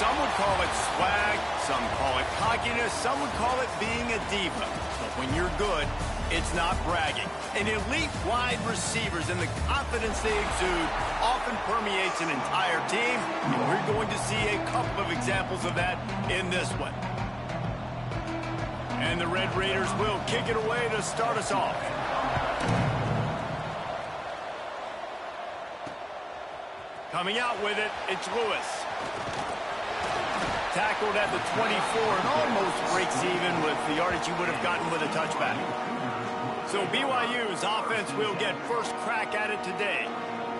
Some would call it swag, some call it cockiness, some would call it being a diva. But when you're good, it's not bragging. And elite wide receivers and the confidence they exude often permeates an entire team, and we're going to see a couple of examples of that in this one. And the Red Raiders will kick it away to start us off. Coming out with it, it's Lewis. Tackled at the 24 and almost breaks even with the yardage you would have gotten with a touchback. So BYU's offense will get first crack at it today.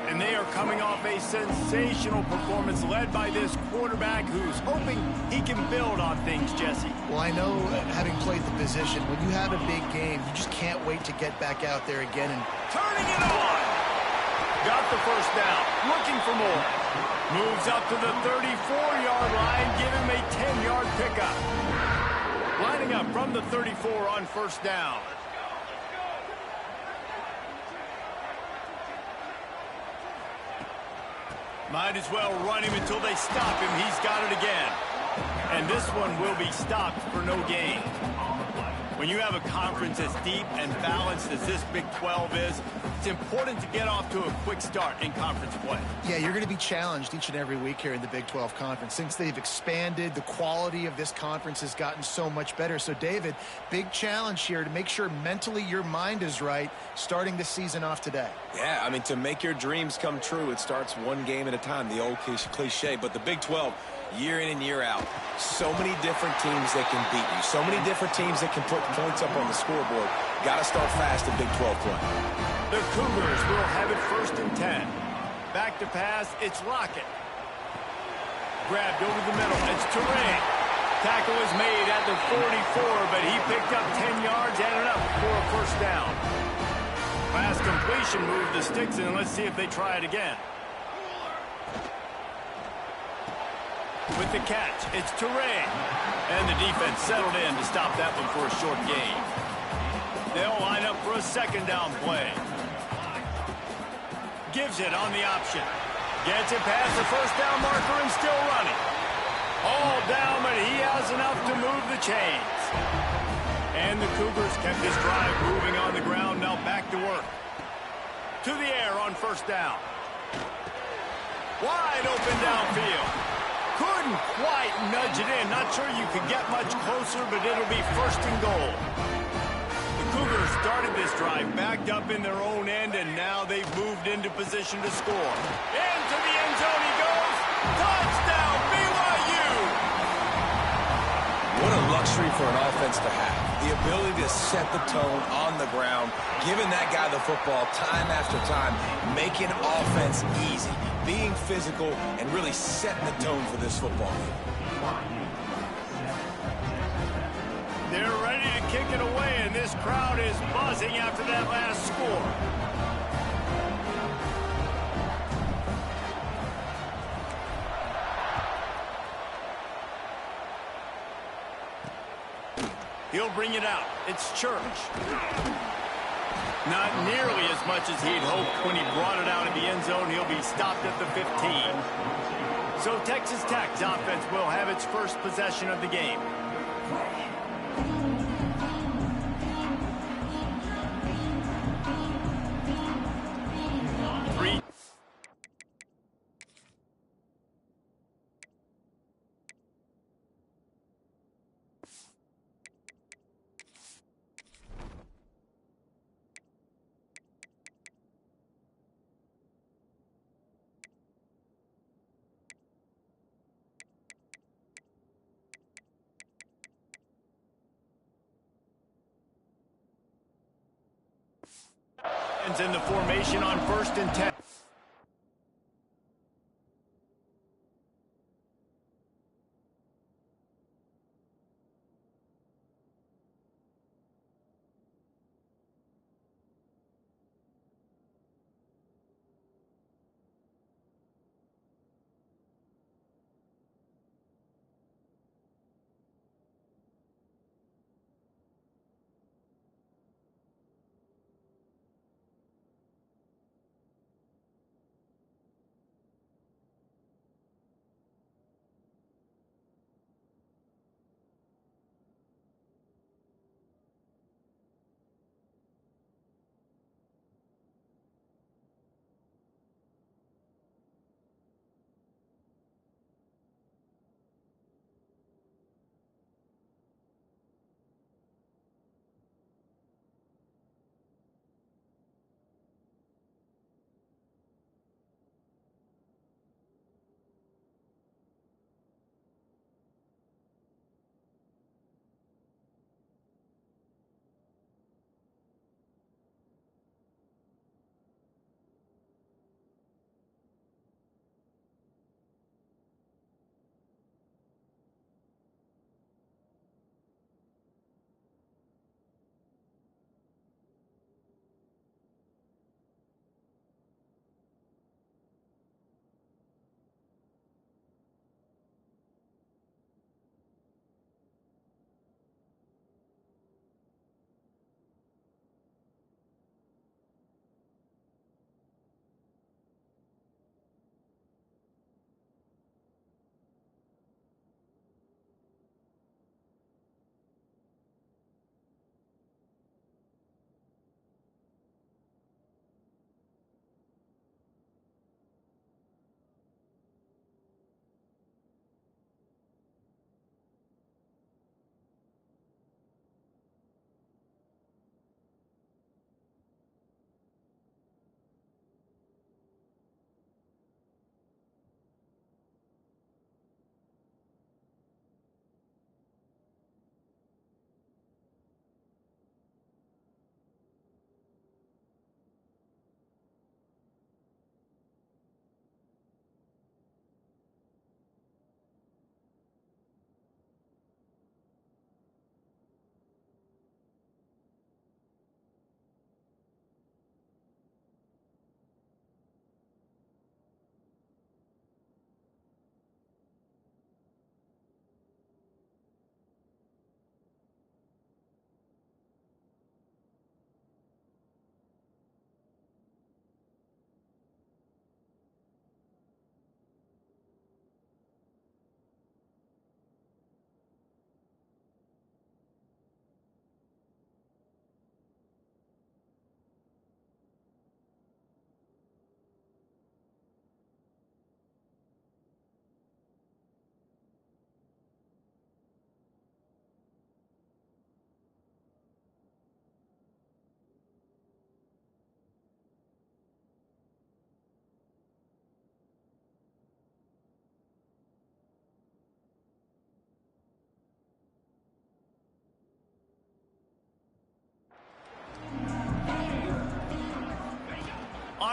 And they are coming off a sensational performance led by this quarterback who's hoping he can build on things, Jesse. Well, I know, having played the position, when you have a big game, you just can't wait to get back out there again. And turning it on! Got the first down, looking for more. Moves up to the 34-yard line, give him a 10-yard pickup. Lining up from the 34 on first down. Might as well run him until they stop him. He's got it again. And this one will be stopped for no gain. When you have a conference as deep and balanced as this Big 12 is, it's important to get off to a quick start in conference play. Yeah, you're going to be challenged each and every week here in the Big 12 Conference. Since they've expanded, the quality of this conference has gotten so much better. So, David, big challenge here to make sure mentally your mind is right starting the season off today. Yeah, I mean, to make your dreams come true, it starts one game at a time, the old cliche. But the Big 12, year in and year out, so many different teams that can beat you, so many different teams that can put points up on the scoreboard. Got to start fast in Big 12 play. The Cougars will have it first and 10. Back to pass, it's Lockett. Grabbed over the middle, it's Terrain. Tackle is made at the 44, but he picked up 10 yards and enough for a first down. Pass completion moved the sticks, and let's see if they try it again. With the catch, it's Terrain. And the defense settled in to stop that one for a short gain. They'll line up for a second down play. Gives it on the option. Gets it past the first down marker and still running. All down, but he has enough to move the chains. And the Cougars kept this drive moving on the ground, now back to work. To the air on first down. Wide open downfield. Couldn't quite nudge it in. Not sure you could get much closer, but it'll be first and goal. The Cougars started this drive backed up in their own end, and now they've moved into position to score. Into the end zone he goes. Touchdown, BYU! What a luxury for an offense to have. The ability to set the tone on the ground, giving that guy the football time after time, making offense easy, being physical, and really setting the tone for this football game. They're ready to kick it away, and this crowd is buzzing after that last score. He'll bring it out. It's Church. Not nearly as much as he'd hoped when he brought it out of the end zone. He'll be stopped at the 15. So Texas Tech's offense will have its first possession of the game. In the formation on first and 10.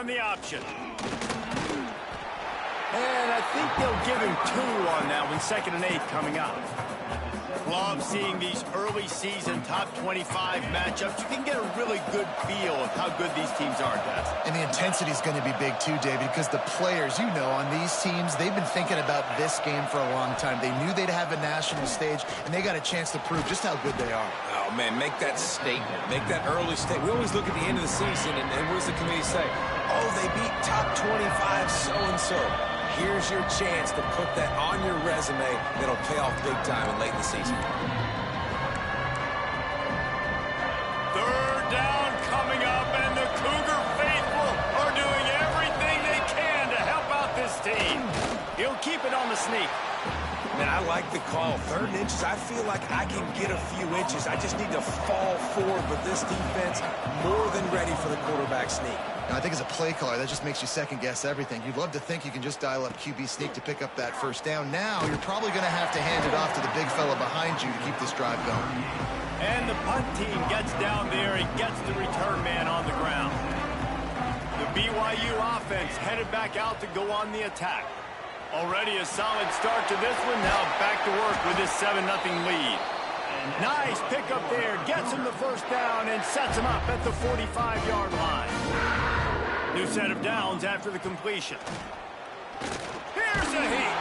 on the option. And I think they'll give him 2 on that one. 2nd and 8 coming up. Love seeing these early season top 25 matchups. You can get a really good feel of how good these teams are, guys. And the intensity is going to be big too, David, because the players, you know, on these teams, they've been thinking about this game for a long time. They knew they'd have a national stage, and they got a chance to prove just how good they are. Oh, man, make that statement. Make that early statement. We always look at the end of the season, and what does the committee say? Oh, they beat top 25 so-and-so. Here's your chance to put that on your resume that'll pay off big time and late in the season. 3rd down coming up, and the Cougar faithful are doing everything they can to help out this team. He'll keep it on the sneak. Man, I like the call. 3rd and inches. I feel like I can get a few inches. I just need to fall forward with this defense more than ready for the quarterback sneak. Now, I think as a play caller, that just makes you second-guess everything. You'd love to think you can just dial up QB sneak to pick up that 1st down. Now, you're probably going to have to hand it off to the big fella behind you to keep this drive going. And the punt team gets down there and gets the return man on the ground. The BYU offense headed back out to go on the attack. Already a solid start to this one. Now back to work with this 7-0 lead. Nice pickup there. Gets him the 1st down and sets him up at the 45-yard line. New set of downs after the completion. Here's a heat.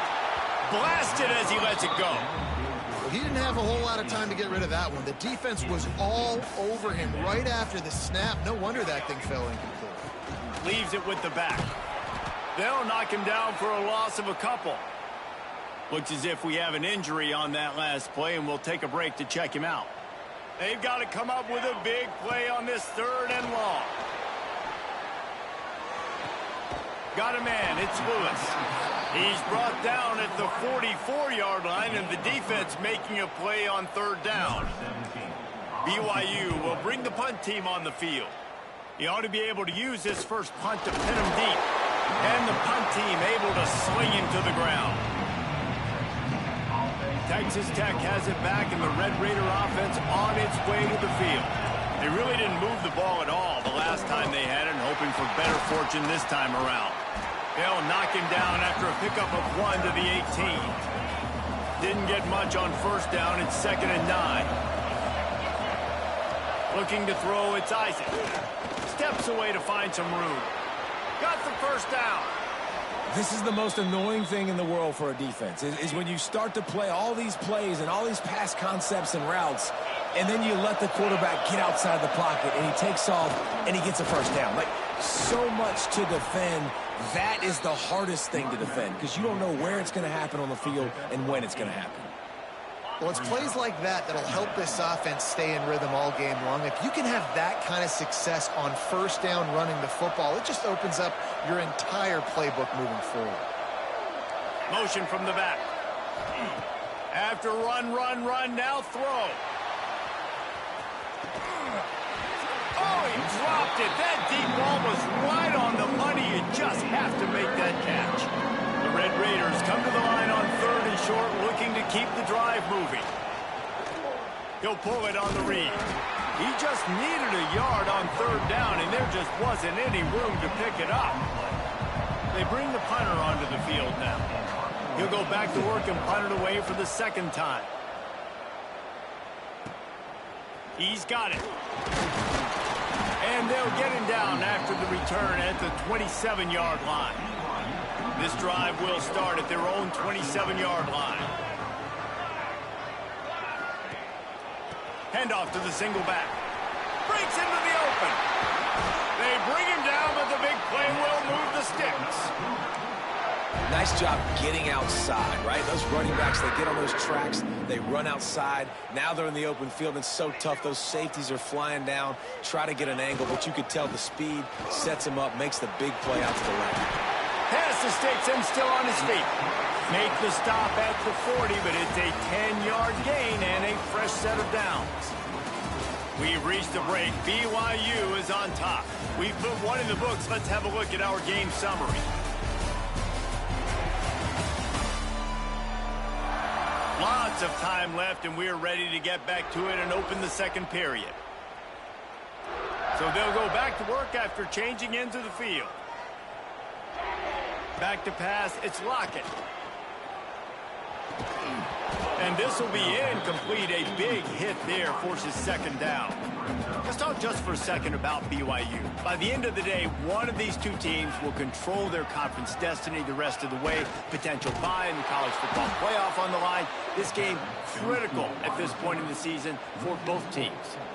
Blasted as he lets it go. Well, he didn't have a whole lot of time to get rid of that one. The defense was all over him right after the snap. No wonder that thing fell incomplete. Leaves it with the back. They'll knock him down for a loss of a couple. Looks as if we have an injury on that last play, and we'll take a break to check him out. They've got to come up with a big play on this 3rd and long. Got a man. It's Lewis. He's brought down at the 44-yard line, and the defense making a play on 3rd down. BYU will bring the punt team on the field. He ought to be able to use this first punt to pin him deep. And the punt team able to sling him to the ground. Texas Tech has it back, and the Red Raider offense on its way to the field. They really didn't move the ball at all the last time they had it, and hoping for better fortune this time around. They'll knock him down after a pickup of 1 to the 18. Didn't get much on 1st down. It's 2nd and 9. Looking to throw, it's Isaac. Steps away to find some room. Got the 1st down. This is the most annoying thing in the world for a defense, is when you start to play all these plays and all these pass concepts and routes, and then you let the quarterback get outside the pocket, and he takes off, and he gets a 1st down. Like, so much to defend. That is the hardest thing to defend, because you don't know where it's going to happen on the field and when it's going to happen. Well, it's plays like that that'll help this offense stay in rhythm all game long. If you can have that kind of success on 1st down running the football, it just opens up your entire playbook moving forward. Motion from the back. After run, now throw. Oh, he dropped it. That deep ball was right on the money. You just have to make that catch. The Red Raiders come to the line on 3rd and short, looking to keep the drive moving. He'll pull it on the read. He just needed a yard on 3rd down, and there just wasn't any room to pick it up. They bring the punter onto the field now. He'll go back to work and punt it away for the 2nd time. He's got it. And they'll get him down after the return at the 27-yard line. This drive will start at their own 27-yard line. Handoff to the single back. Breaks into the open. They bring him down, but the big play will move the sticks. Nice job getting outside, right? Those running backs, they get on those tracks, they run outside. Now they're in the open field. It's so tough. Those safeties are flying down, try to get an angle, but you could tell the speed sets him up, makes the big play out to the left. Has the sticks and still on his feet. Make the stop at the 40, but it's a 10-yard gain and a fresh set of downs. We've reached the break. BYU is on top. We've put one in the books. Let's have a look at our game summary. Lots of time left, and we're ready to get back to it and open the 2nd period. So they'll go back to work after changing into the field. Back to pass, it's Lockett. And this will be incomplete. A big hit there forces second down. Let's talk just for a second about BYU. By the end of the day, one of these two teams will control their conference destiny the rest of the way. Potential bye in the college football playoff on the line. This game critical at this point in the season for both teams.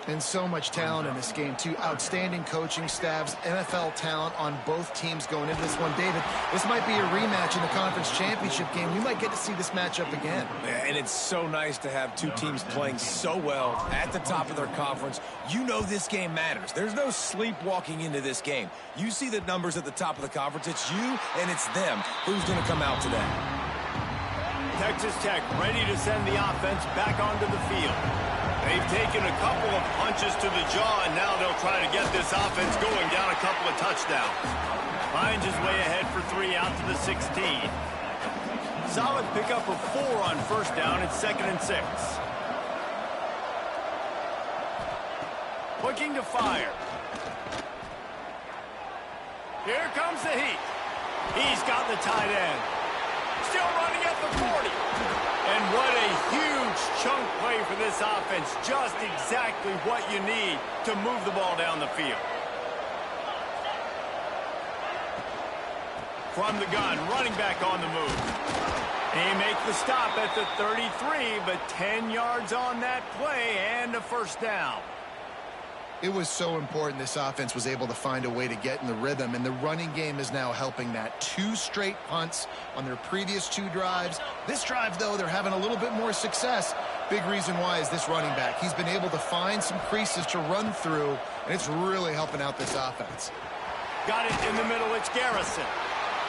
And so much talent in this game, too. Outstanding coaching staffs, NFL talent on both teams going into this one. David, this might be a rematch in the conference championship game. We might get to see this matchup again. Yeah, and it's so nice to have two teams playing so well at the top of their conference. You know this game matters. There's no sleepwalking into this game. You see the numbers at the top of the conference. It's you and it's them. Who's going to come out today? Texas Tech ready to send the offense back onto the field. They've taken a couple of punches to the jaw, and now they'll try to get this offense going down a couple of touchdowns. Finds his way ahead for 3 out to the 16. Solid pickup of 4 on first down. It's 2nd and 6. Looking to fire. Here comes the heat. He's got the tight end. Still running at the 40. And what a huge chunk play for this offense. Just exactly what you need to move the ball down the field. From the gun, running back on the move. He makes the stop at the 33, but 10 yards on that play and a first down. It was so important this offense was able to find a way to get in the rhythm, and the running game is now helping that. 2 straight punts on their previous 2 drives. This drive, though, they're having a little bit more success. Big reason why is this running back. He's been able to find some creases to run through, and it's really helping out this offense. Got it in the middle, it's Garrison.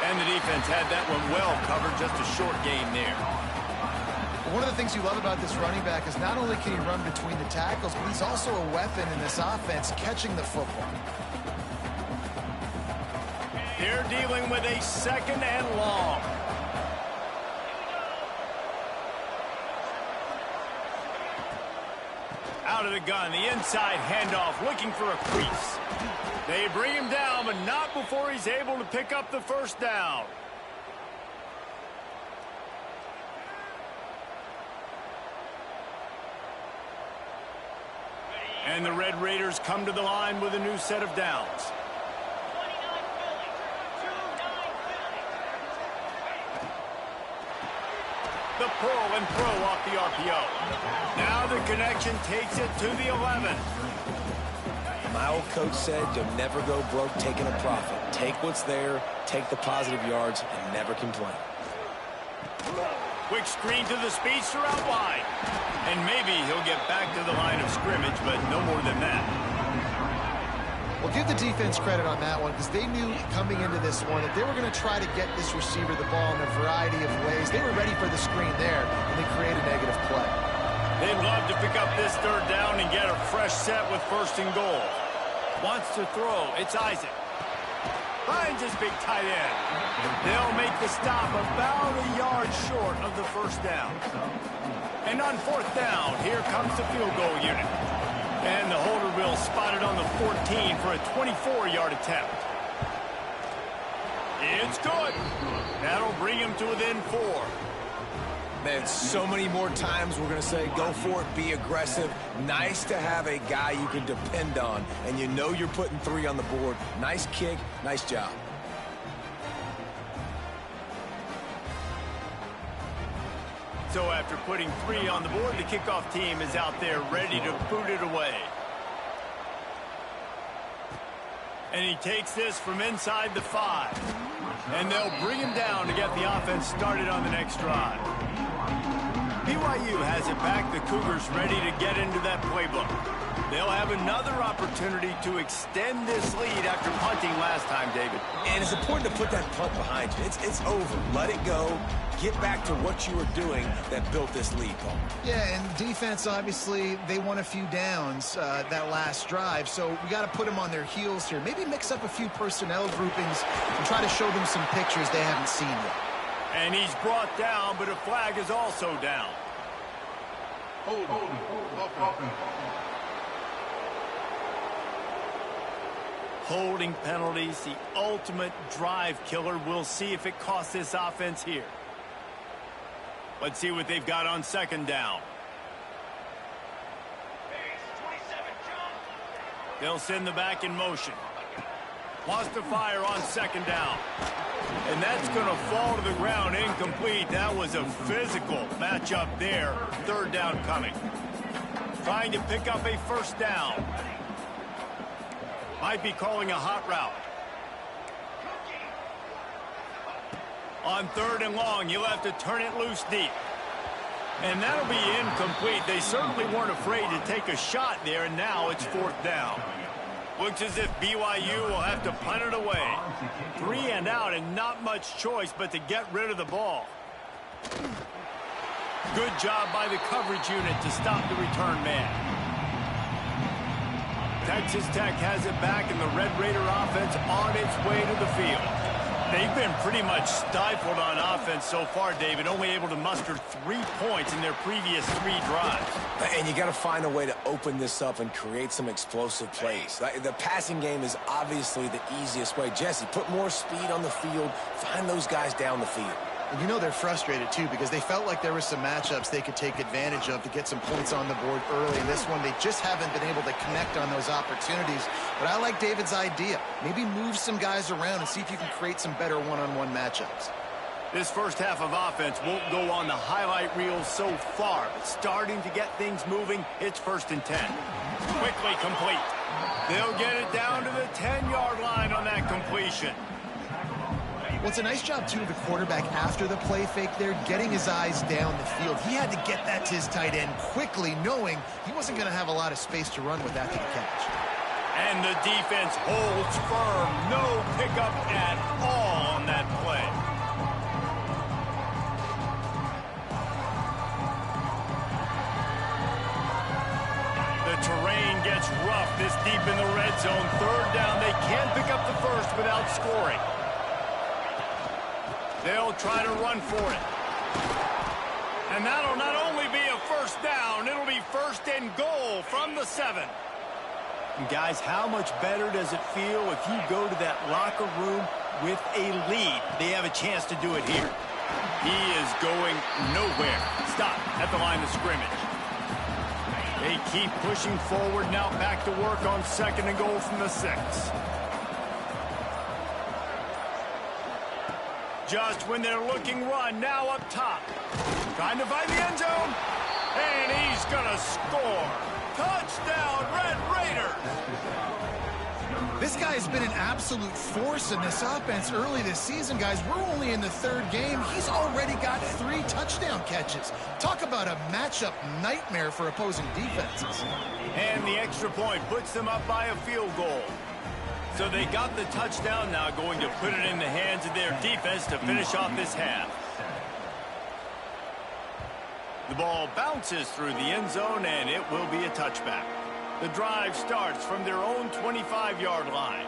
And the defense had that one well covered, just a short gain there. One of the things you love about this running back is not only can he run between the tackles, but he's also a weapon in this offense, catching the football. They're dealing with a 2nd and long. Out of the gun, the inside handoff, looking for a crease. They bring him down, but not before he's able to pick up the first down. And the Red Raiders come to the line with a new set of downs. The pull and throw off the RPO. Now the connection takes it to the 11. My old coach said you'll never go broke taking a profit. Take what's there, take the positive yards, and never complain. Quick screen to the speedster out wide. And maybe he'll get back to the line of scrimmage, but no more than that. Well, give the defense credit on that one, because they knew coming into this one that they were going to try to get this receiver the ball in a variety of ways. They were ready for the screen there, and they create a negative play. They'd love to pick up this 3rd down and get a fresh set with 1st and goal. Wants to throw. It's Isaac. Finds his big tight end. They'll make the stop about a yard short of the first down. And on 4th down, here comes the field goal unit. And the holder will spot it on the 14 for a 24-yard attempt. It's good. That'll bring him to within 4. Man, so many more times we're going to say, go for it, be aggressive. Nice to have a guy you can depend on, and you know you're putting 3 on the board. Nice kick, nice job. So after putting 3 on the board, the kickoff team is out there ready to boot it away. And he takes this from inside the 5. And they'll bring him down to get the offense started on the next drive. BYU has it back. The Cougars ready to get into that playbook. They'll have another opportunity to extend this lead after punting last time, David. And it's important to put that punt behind you. It's over. Let it go. Get back to what you were doing that built this lead, Paul. Yeah, and defense, obviously, they won a few downs that last drive, so we got to put them on their heels here. Maybe mix up a few personnel groupings and try to show them some pictures they haven't seen yet. And he's brought down, but a flag is also down. Holding penalties, the ultimate drive killer. We'll see if it costs this offense here. Let's see what they've got on second down. They'll send the back in motion. Wants to fire on second down. And that's going to fall to the ground incomplete. That was a physical matchup there. Third down coming. Trying to pick up a first down. Might be calling a hot route. On third and long, you'll have to turn it loose deep. And that'll be incomplete. They certainly weren't afraid to take a shot there, and now it's fourth down. Looks as if BYU will have to punt it away. 3 and out and not much choice but to get rid of the ball. Good job by the coverage unit to stop the return man. Texas Tech has it back, and the Red Raider offense on its way to the field. They've been pretty much stifled on offense so far, David, only able to muster 3 points in their previous 3 drives. And you got to find a way to open this up and create some explosive plays. The passing game is obviously the easiest way. Jesse, put more speed on the field, find those guys down the field. And you know they're frustrated, too, because they felt like there were some matchups they could take advantage of to get some points on the board early. In this one, they just haven't been able to connect on those opportunities. But I like David's idea. Maybe move some guys around and see if you can create some better one-on-one matchups. This first half of offense won't go on the highlight reel so far, but starting to get things moving, it's 1st and 10. Quickly complete. They'll get it down to the 10-yard line on that completion. Well, it's a nice job, too, of the quarterback after the play fake there, getting his eyes down the field. He had to get that to his tight end quickly, knowing he wasn't going to have a lot of space to run with after the catch. And the defense holds firm. No pickup at all on that play. The terrain gets rough this deep in the red zone. Third down. They can't pick up the first without scoring. They'll try to run for it. And that'll not only be a first down, it'll be 1st and goal from the 7. And guys, how much better does it feel if you go to that locker room with a lead? They have a chance to do it here. He is going nowhere. Stop at the line of scrimmage. They keep pushing forward. Now back to work on 2nd and goal from the 6. Just when they're looking run, now up top. Trying to find the end zone. And he's going to score. Touchdown, Red Raiders. This guy's been an absolute force in this offense early this season, guys. We're only in the 3rd game. He's already got 3 touchdown catches. Talk about a matchup nightmare for opposing defenses. And the extra point puts them up by a field goal. So they got the touchdown, now going to put it in the hands of their defense to finish off this half. The ball bounces through the end zone, and it will be a touchback. The drive starts from their own 25-yard line.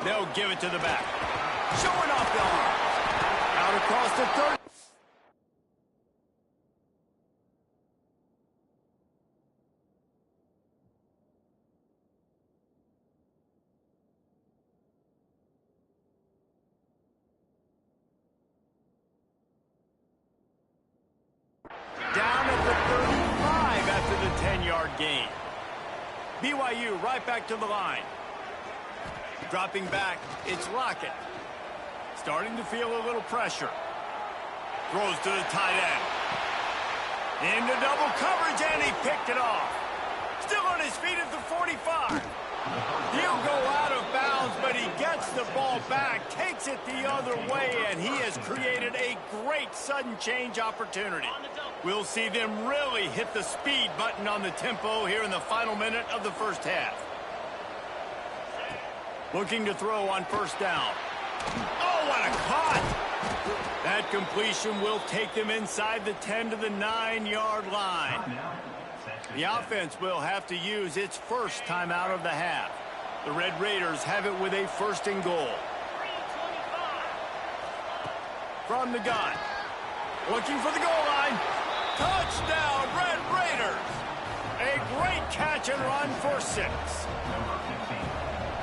They'll give it to the back. Showing off the arm. Out across the 30. Down at the 35 after the 10-yard gain. BYU right back to the line. Dropping back, it's Lockett. Starting to feel a little pressure. Throws to the tight end. Into double coverage, and he picked it off. Still on his feet at the 45. He'll go out of bounds, but he gets the ball back, takes it the other way, and he has created a great sudden change opportunity. We'll see them really hit the speed button on the tempo here in the final minute of the first half. Looking to throw on 1st down. Oh, what a cut! That completion will take them inside the 10 to the 9-yard line. The offense will have to use its first timeout of the half. The Red Raiders have it with a 1st and goal. From the gun. Looking for the goal line. Touchdown, Red Raiders! A Great catch and run for 6.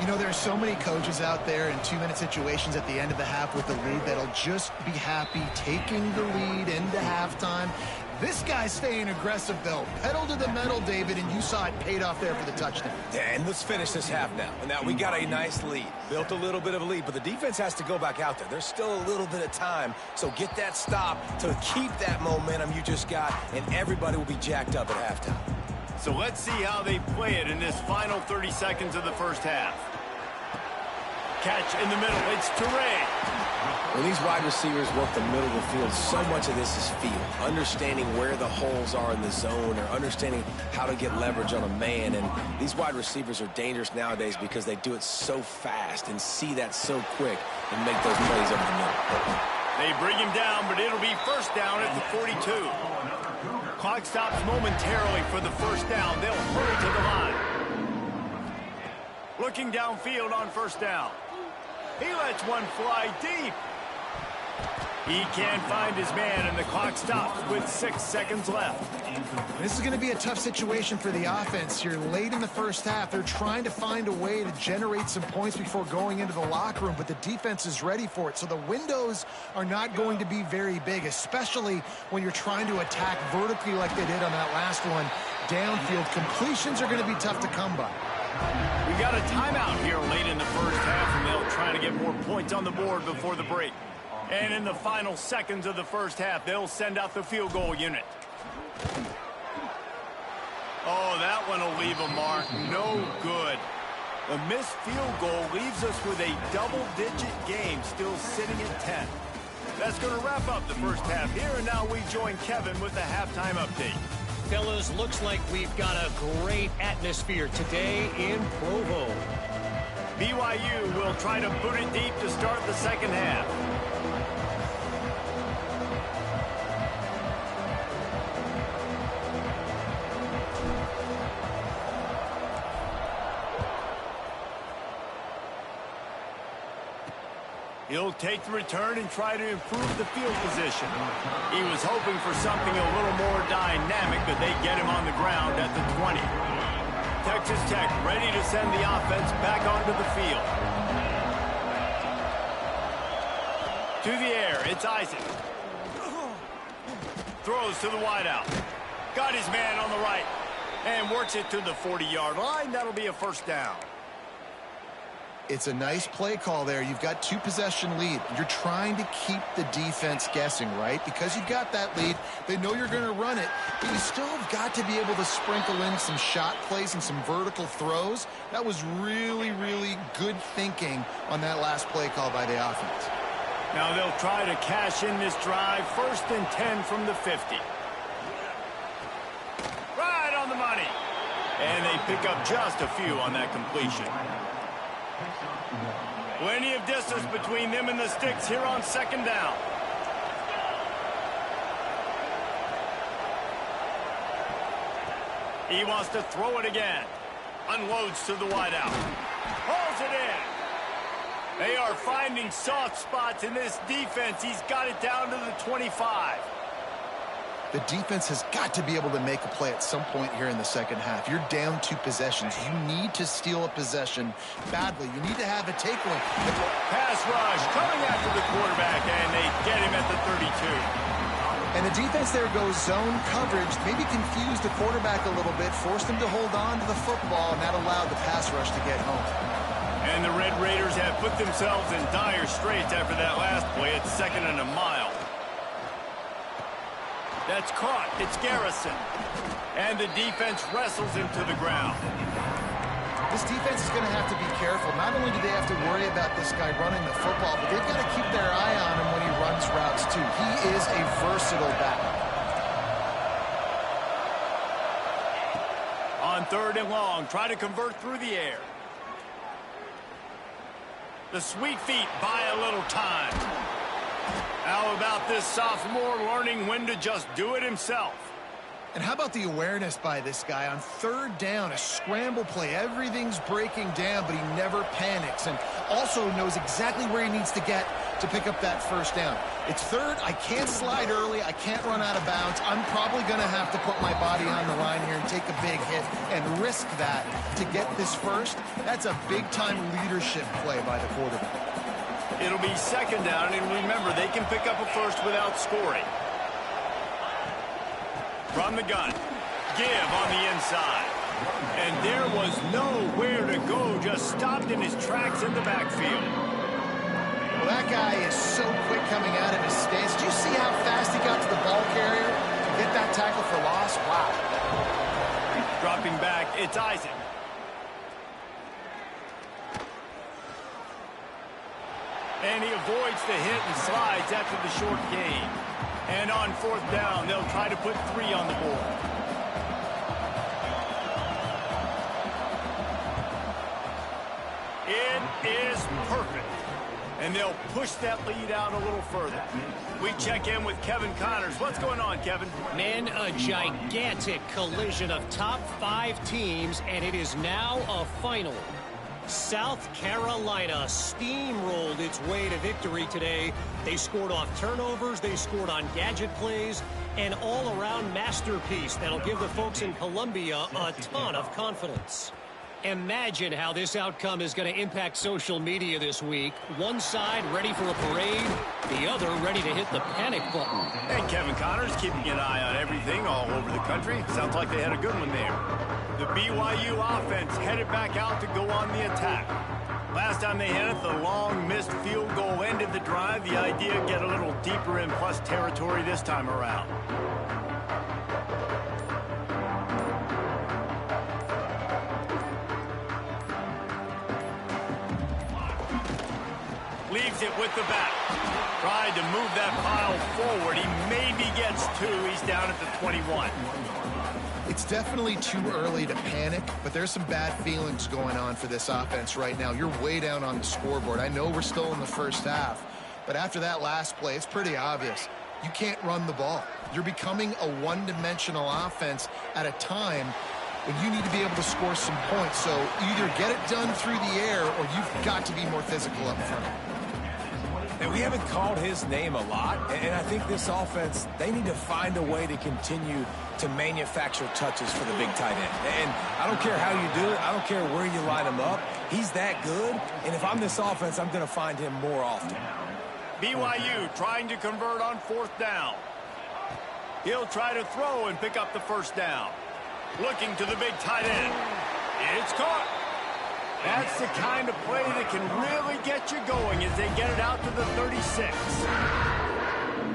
You know, there are so many coaches out there in 2-minute situations at the end of the half with the lead that'll just be happy taking the lead into halftime. This guy's staying aggressive, though. Pedal to the metal, David, and you saw it paid off there for the touchdown. And let's finish this half now. And now we got a nice lead. Built a little bit of a lead, but the defense has to go back out there. There's still a little bit of time, so get that stop to keep that momentum you just got, and everybody will be jacked up at halftime. So let's see how they play it in this final 30 seconds of the first half. Catch in the middle. It's Teray. When these wide receivers work the middle of the field, so much of this is feel. Understanding where the holes are in the zone or understanding how to get leverage on a man. And these wide receivers are dangerous nowadays because they do it so fast and see that so quick and make those plays over the middle. They bring him down, but it'll be first down at the 42. Clock stops momentarily for the first down. They'll hurry to the line. Looking downfield on first down. He lets one fly deep. He can't find his man, and the clock stops with 6 seconds left. This is going to be a tough situation for the offense here. Late in the first half, they're trying to find a way to generate some points before going into the locker room, but the defense is ready for it. So the windows are not going to be very big, especially when you're trying to attack vertically like they did on that last one. Downfield completions are going to be tough to come by. We got a timeout here late in the first half, and they'll try to get more points on the board before the break. And in the final seconds of the first half, they'll send out the field goal unit. Oh, that one will leave a mark. No good. The missed field goal leaves us with a double-digit game still sitting at 10. That's going to wrap up the first half here, and now we join Kevin with the halftime update. Fellas, looks like we've got a great atmosphere today in Provo. BYU will try to boot it deep to start the second half. He'll take the return and try to improve the field position. He was hoping for something a little more dynamic, but they get him on the ground at the 20. Texas Tech ready to send the offense back onto the field. To the air, it's Isaac. Throws to the wideout. Got his man on the right. And works it to the 40-yard line. That'll be a first down. It's a nice play call there. You've got 2-possession lead. You're trying to keep the defense guessing, right? Because you've got that lead. They know you're going to run it, but you still have got to be able to sprinkle in some shot plays and some vertical throws. That was really, really good thinking on that last play call by the offense. Now they'll try to cash in this drive. First and 10 from the 50. Right on the money. And they pick up just a few on that completion. Plenty of distance between them and the sticks here on second down. He wants to throw it again. Unloads to the wideout. Hauls it in. They are finding soft spots in this defense. He's got it down to the 25. The defense has got to be able to make a play at some point here in the second half. You're down 2 possessions. You need to steal a possession badly. You need to have a takeaway. Pass rush coming after the quarterback, and they get him at the 32. And the defense there goes zone coverage, maybe confused the quarterback a little bit, forced him to hold on to the football, and that allowed the pass rush to get home. And the Red Raiders have put themselves in dire straits after that last play. It's 2nd and a mile. That's caught. It's Garrison. And the defense wrestles him to the ground. This defense is going to have to be careful. Not only do they have to worry about this guy running the football, but they've got to keep their eye on him when he runs routes, too. He is a versatile back. On 3rd and long, try to convert through the air. The sweet feet buy a little time. How about this sophomore learning when to just do it himself? And how about the awareness by this guy on 3rd down, a scramble play. Everything's breaking down, but he never panics and also knows exactly where he needs to get to pick up that first down. It's third. I can't slide early. I can't run out of bounds. I'm probably going to have to put my body on the line here and take a big hit and risk that to get this first. That's a big-time leadership play by the quarterback. It'll be second down, and remember, they can pick up a first without scoring. From the gun. Give on the inside. And there was nowhere to go, just stopped in his tracks in the backfield. Well, that guy is so quick coming out of his stance. Did you see how fast he got to the ball carrier to get that tackle for loss? Wow. Dropping back, it's Isaac. And he avoids the hit and slides after the short gain. And on fourth down, they'll try to put 3 on the board. It is perfect. And they'll push that lead out a little further. We check in with Kevin Connors. What's going on, Kevin? Man, a gigantic collision of top 5 teams, and it is now a final. South Carolina steamrolled its way to victory today. They scored off turnovers, they scored on gadget plays, an all-around masterpiece that'll give the folks in Columbia a ton of confidence. Imagine how this outcome is going to impact social media this week. One side ready for a parade, the other ready to hit the panic button. And Kevin Connors keeping an eye on everything all over the country. Sounds like they had a good one there. The BYU offense headed back out to go on the attack. Last time they had it, the long missed field goal ended the drive. The idea, get a little deeper in plus territory this time around. Leaves it with the back. Tried to move that pile forward. He maybe gets 2. He's down at the 21. It's definitely too early to panic, but there's some bad feelings going on for this offense right now. You're way down on the scoreboard. I know we're still in the first half, but after that last play, it's pretty obvious. You can't run the ball. You're becoming a one-dimensional offense at a time when you need to be able to score some points. So either get it done through the air or you've got to be more physical up front. And we haven't called his name a lot, and I think this offense, they need to find a way to continue to manufacture touches for the big tight end. And I don't care how you do it. I don't care where you line him up. He's that good, and if I'm this offense, I'm going to find him more often. BYU trying to convert on fourth down. He'll try to throw and pick up the first down. Looking to the big tight end. It's caught. That's the kind of play that can really get you going as they get it out to the 36.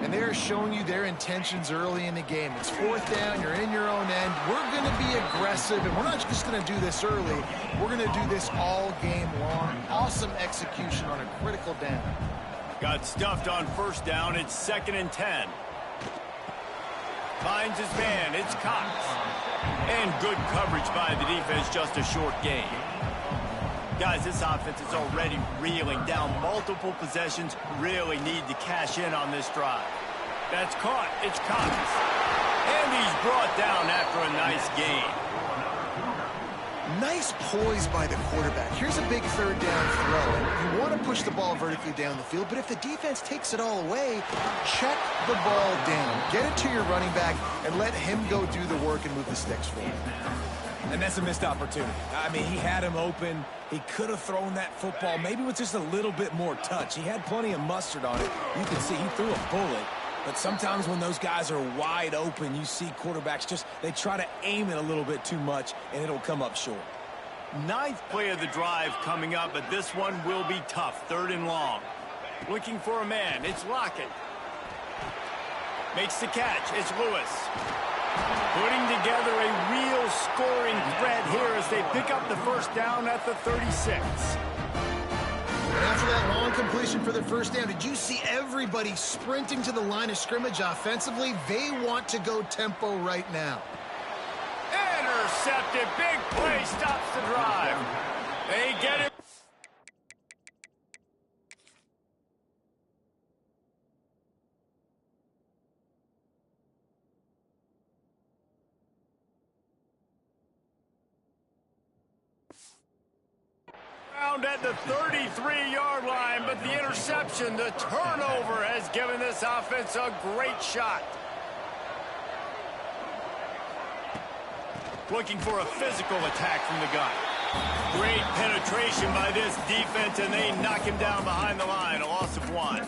And they're showing you their intentions early in the game. It's fourth down. You're in your own end. We're going to be aggressive, and we're not just going to do this early. We're going to do this all game long. Awesome execution on a critical down. Got stuffed on first down. It's 2nd and 10. Finds his man. It's Cox. And good coverage by the defense, just a short gain. Guys, this offense is already reeling down multiple possessions. Really need to cash in on this drive. That's caught. It's Cox. And he's brought down after a nice gain. Nice poise by the quarterback. Here's a big third down throw. And you want to push the ball vertically down the field, but if the defense takes it all away, check the ball down. Get it to your running back and let him go do the work and move the sticks for you. And that's a missed opportunity. I mean, he had him open. He could have thrown that football maybe with just a little bit more touch. He had plenty of mustard on it. You can see he threw a bullet. But sometimes when those guys are wide open, you see quarterbacks they try to aim it a little bit too much, and it'll come up short. 9th play of the drive coming up, but this one will be tough. 3rd and long. Looking for a man. It's Lockett. Makes the catch. It's Lewis. Putting together a real scoring threat here as they pick up the first down at the 36. And after that long completion for the first down, did you see everybody sprinting to the line of scrimmage offensively? They want to go tempo right now. Intercepted. Big play stops the drive. They get it. down at the 33-yard line, but the interception, the turnover, has given this offense a great shot. Looking for a physical attack from the gun. Great penetration by this defense, and they knock him down behind the line, a loss of 1.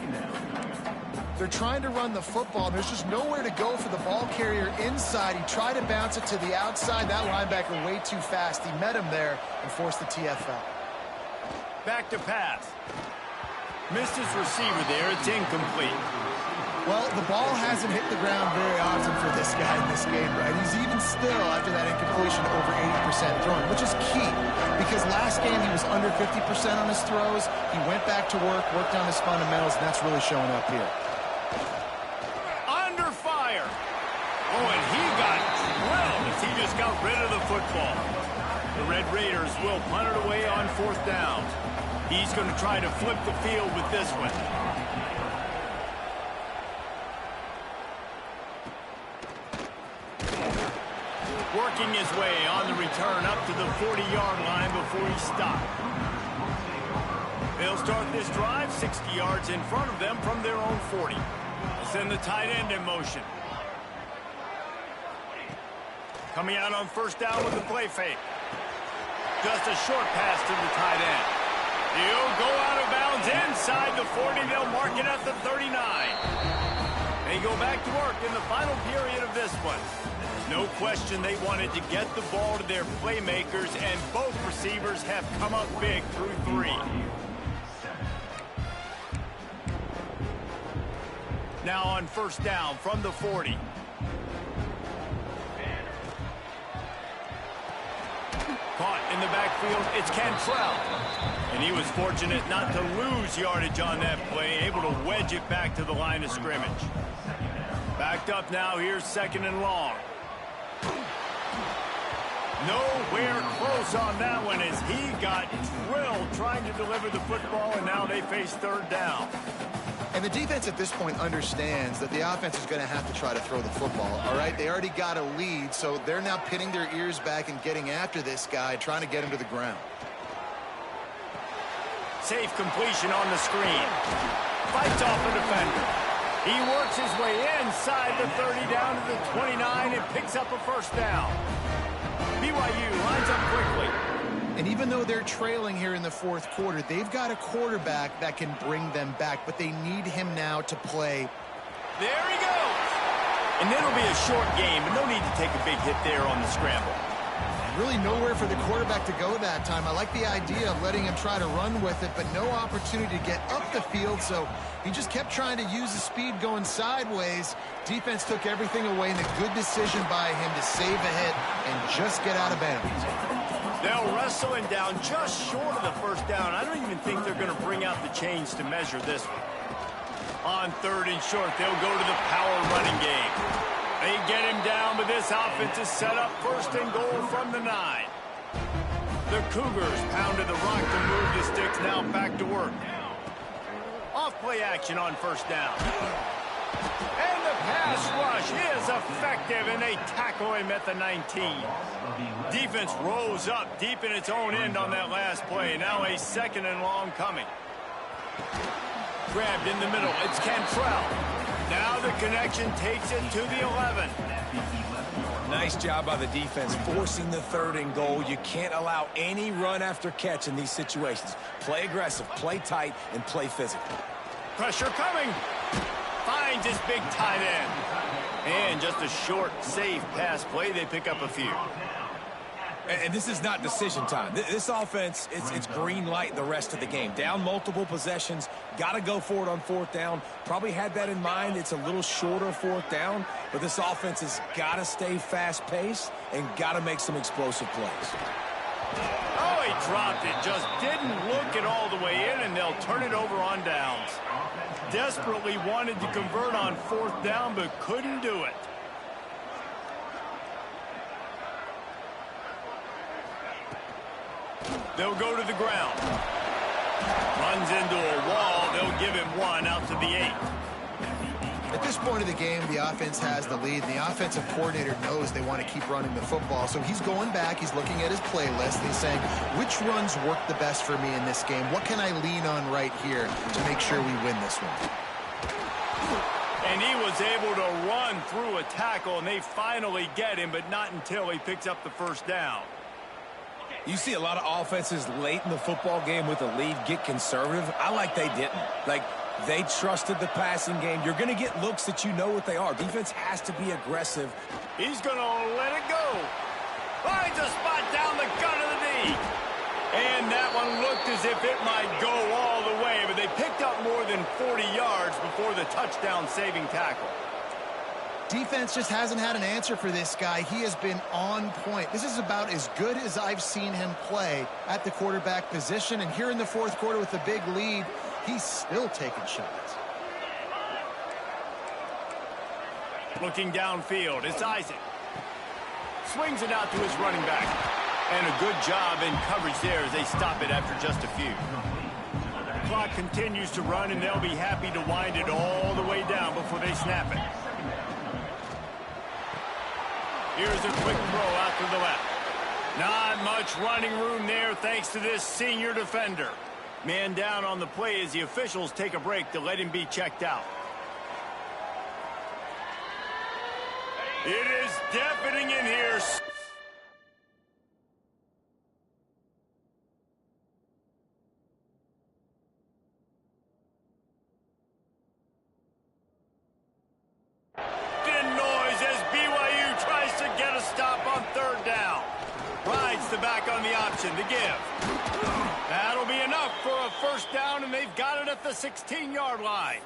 They're trying to run the football. There's just nowhere to go for the ball carrier inside. He tried to bounce it to the outside. That linebacker way too fast. He met him there and forced the TFL. Back to pass. Missed his receiver there. It's incomplete. Well, the ball hasn't hit the ground very often for this guy in this game, right? He's even still, after that incompletion, over 80% throwing, which is key. Because last game he was under 50% on his throws. He went back to work, worked on his fundamentals, and that's really showing up here. Under fire. Oh, and he got drilled as he just got rid of the football. The Red Raiders will punt it away on 4th down. He's going to try to flip the field with this one. Working his way on the return up to the 40-yard line before he stopped. They'll start this drive 60 yards in front of them from their own 40. They'll send the tight end in motion. Coming out on 1st down with the play fake. Just a short pass to the tight end. He'll go out of bounds inside the 40. They'll mark it at the 39. They go back to work in the final period of this one. No question they wanted to get the ball to their playmakers, and both receivers have come up big through 3. Now on 1st down from the 40. Caught in the backfield, it's Cantrell. And he was fortunate not to lose yardage on that play, able to wedge it back to the line of scrimmage. Backed up now, here's 2nd and long. Nowhere close on that one as he got drilled trying to deliver the football, and now they face 3rd down. And the defense at this point understands that the offense is going to have to try to throw the football, all right? They already got a lead, so they're now pinning their ears back and getting after this guy, trying to get him to the ground. Safe completion on the screen. Fights off a defender. He works his way inside the 30 down to the 29 and picks up a 1st down. BYU lines up quickly. And even though they're trailing here in the 4th quarter, they've got a quarterback that can bring them back, but they need him now to play. There he goes. And it'll be a short game, but no need to take a big hit there on the scramble. Really nowhere for the quarterback to go that time. I like the idea of letting him try to run with it, but no opportunity to get up the field, so he just kept trying to use the speed going sideways. Defense took everything away, and a good decision by him to save a hit and just get out of bounds. They'll wrestle him down just short of the 1st down. I don't even think they're going to bring out the chains to measure this one. On 3rd and short, they'll go to the power running game. They get him down, but this offense is set up 1st and goal from the 9. The Cougars pounded the rock to move the sticks, now back to work. Off play action on 1st down. And the pass rush is effective, and they tackle him at the 19. Defense rose up deep in its own end on that last play. Now a 2nd and long coming. Grabbed in the middle. It's Cantrell. Now the connection takes it to the 11. Nice job by the defense forcing the 3rd and goal. You can't allow any run after catch in these situations. Play aggressive, play tight, and play physical. Pressure coming. Finds his big tight end. And just a short, safe pass play. They pick up a few. And this is not decision time. This offense, it's green light the rest of the game. Down multiple possessions, got to go for it on 4th down. Probably had that in mind. It's a little shorter 4th down, but this offense has got to stay fast-paced and got to make some explosive plays. Oh, he dropped it. Just didn't look it all the way in, and they'll turn it over on downs. Desperately wanted to convert on 4th down, but couldn't do it. They'll go to the ground. Runs into a wall. They'll give him 1 out to the 8. At this this point of the game, the offense has the lead. The offensive coordinator knows they want to keep running the football. So he's going back. He's looking at his playlist. And he's saying, which runs work the best for me in this game? What can I lean on right here to make sure we win this one? And he was able to run through a tackle, and they finally get him, but not until he picks up the first down. You see a lot of offenses late in the football game with a lead get conservative. I like they didn't. Like, they trusted the passing game. You're going to get looks that you know what they are. Defense has to be aggressive. He's going to let it go. Finds a spot down the gut of the knee. And that one looked as if it might go all the way, but they picked up more than 40 yards before the touchdown-saving tackle. Defense just hasn't had an answer for this guy. He has been on point. This is about as good as I've seen him play at the quarterback position. And here in the fourth quarter with the big lead, he's still taking shots. Looking downfield, it's Isaac. Swings it out to his running back. And a good job in coverage there as they stop it after just a few. The clock continues to run, and they'll be happy to wind it all the way down before they snap it. Here's a quick throw out to the left. Not much running room there thanks to this senior defender. Man down on the play as the officials take a break to let him be checked out. It is deafening in here. To give. That'll be enough for a first down, and they've got it at the 16-yard line.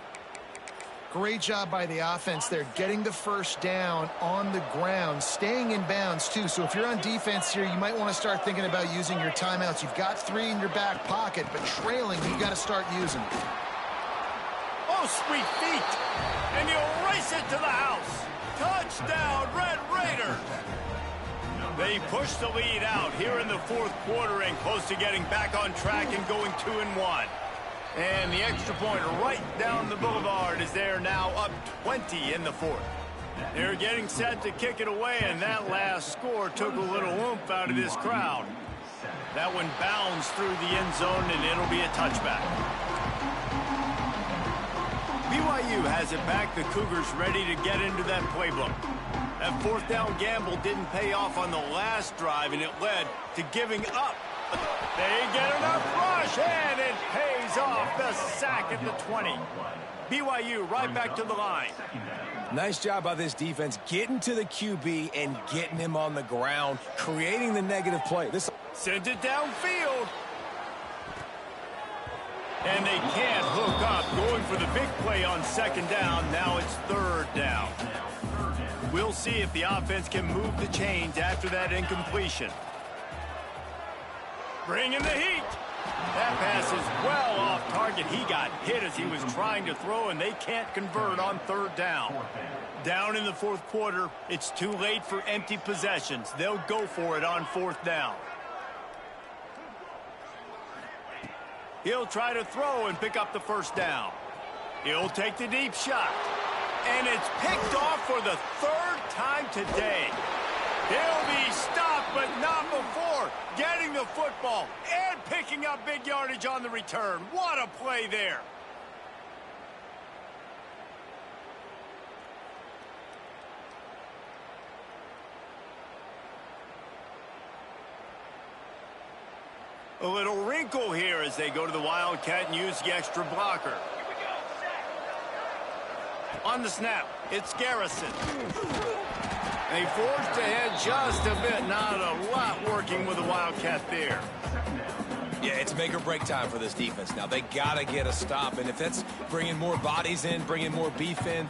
Great job by the offense there, getting the first down on the ground, staying in bounds too. So if you're on defense here, you might want to start thinking about using your timeouts. You've got 3 in your back pocket, but trailing, you got to start using them. Oh, sweet feet. And he'll race it to the house. Touchdown, Red Raiders. They push the lead out here in the fourth quarter and close to getting back on track and going 2-1. And the extra point right down the boulevard is there now up 20 in the fourth. They're getting set to kick it away, and that last score took a little oomph out of this crowd. That one bounds through the end zone, and it'll be a touchback. BYU has it back. The Cougars ready to get into that playbook. That fourth down gamble didn't pay off on the last drive, and it led to giving up. They get enough rush, and it pays off. The sack at the 20. BYU right back to the line. Nice job by this defense getting to the QB and getting him on the ground, creating the negative play. This sends it downfield. And they can't hook up, going for the big play on second down. Now it's third down. We'll see if the offense can move the chains after that incompletion. Bringing the heat. That pass is well off target. He got hit as he was trying to throw, and they can't convert on third down. Down in the fourth quarter, it's too late for empty possessions. They'll go for it on fourth down. He'll try to throw and pick up the first down. He'll take the deep shot. And it's picked off for the third time today. He'll be stopped, but not before getting the football and picking up big yardage on the return. What a play there. A little wrinkle here as they go to the Wildcat and use the extra blocker. On the snap, it's Garrison. They forged ahead just a bit. Not a lot working with the Wildcat there. Yeah, it's make or break time for this defense. Now, they got to get a stop, and if that's bringing more bodies in, bringing more beef in,